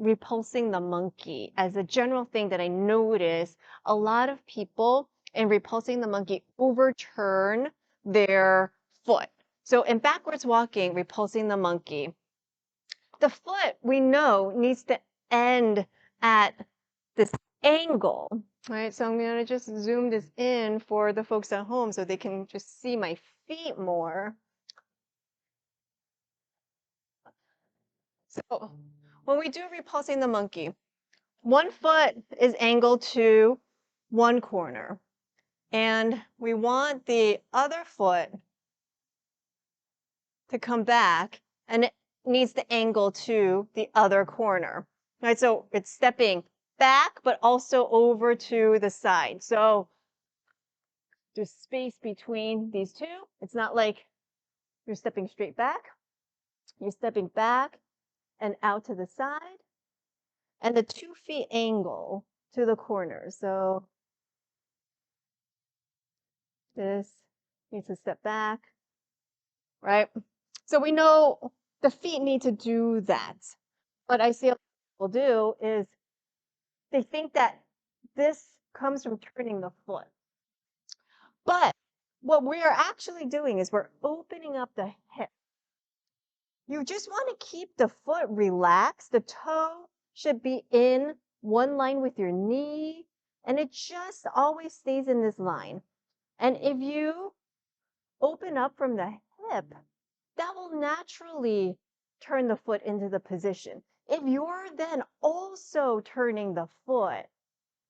repulsing the monkey as a general thing that I notice. A lot of people in repulsing the monkey overturn their foot. So in backwards walking, repulsing the monkey, the foot we know needs to end at this angle, right? So I'm going to just zoom this in for the folks at home so they can just see my feet more. So when we do repulsing the monkey, one foot is angled to one corner, and we want the other foot to come back, and it needs to angle to the other corner, right? So it's stepping back, but also over to the side. So there's space between these two. It's not like you're stepping straight back. You're stepping back and out to the side, and the 2 feet angle to the corner. So this needs to step back, right? So we know the feet need to do that. What I see a lot of people do is they think that this comes from turning the foot. But what we are actually doing is we're opening up the hip. You just want to keep the foot relaxed. The toe should be in one line with your knee, and it just always stays in this line. And if you open up from the hip, that will naturally turn the foot into the position. If you're then also turning the foot,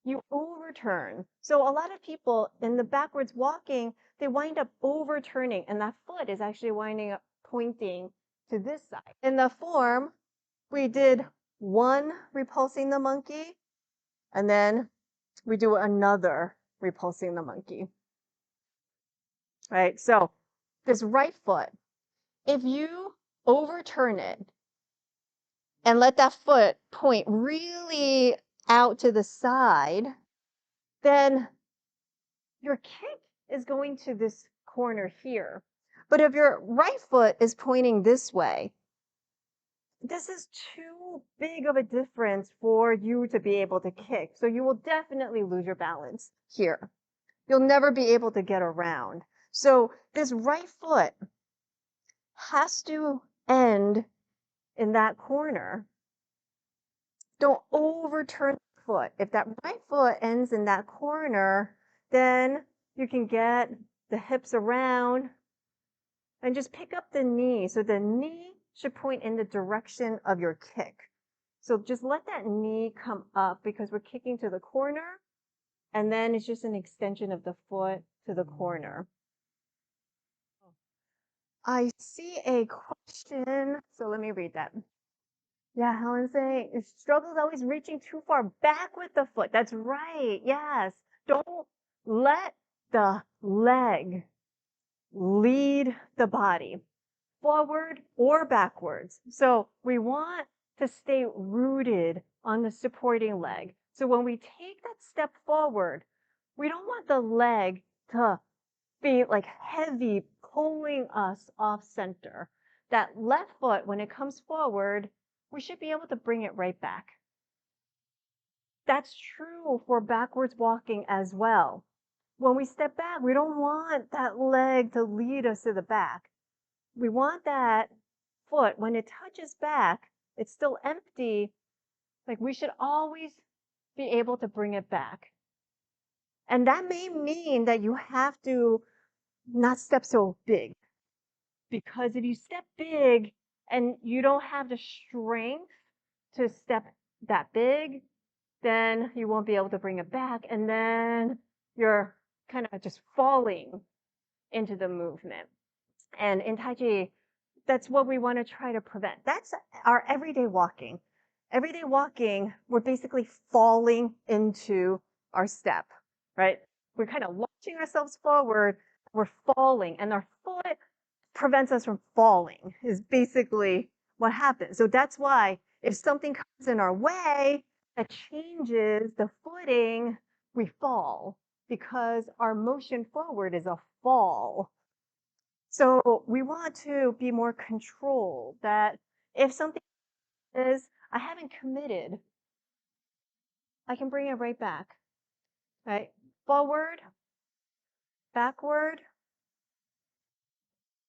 you overturn. So a lot of people in the backwards walking, they wind up overturning, and that foot is actually winding up pointing to this side. In the form, we did one repulsing the monkey, and then we do another repulsing the monkey. Right? So this right foot, if you overturn it and let that foot point really out to the side, then your kick is going to this corner here. But if your right foot is pointing this way, this is too big of a difference for you to be able to kick. So you will definitely lose your balance here. You'll never be able to get around. So this right foot has to end in that corner. Don't overturn the foot. If that right foot ends in that corner, then you can get the hips around and just pick up the knee. So the knee should point in the direction of your kick. So just let that knee come up because we're kicking to the corner, and then it's just an extension of the foot to the corner. I see a question, so let me read that. Yeah, Helen's saying, struggles always reaching too far back with the foot. That's right. Yes. Don't let the leg lead the body forward or backwards. So we want to stay rooted on the supporting leg. So when we take that step forward, we don't want the leg to be like heavy pulling us off center. That left foot, when it comes forward, we should be able to bring it right back. That's true for backwards walking as well. When we step back, we don't want that leg to lead us to the back. We want that foot, when it touches back, it's still empty. Like we should always be able to bring it back. And that may mean that you have to not step so big. Because if you step big and you don't have the strength to step that big, then you won't be able to bring it back. And then you're kind of just falling into the movement. And in Tai Chi, that's what we want to try to prevent. That's our everyday walking. Everyday walking, we're basically falling into our step, right? We're kind of launching ourselves forward. We're falling, and our foot prevents us from falling is basically what happens. So that's why if something comes in our way that changes the footing, we fall because our motion forward is a fall. So we want to be more controlled, that if something is, I haven't committed, I can bring it right back. Right? Forward, backward,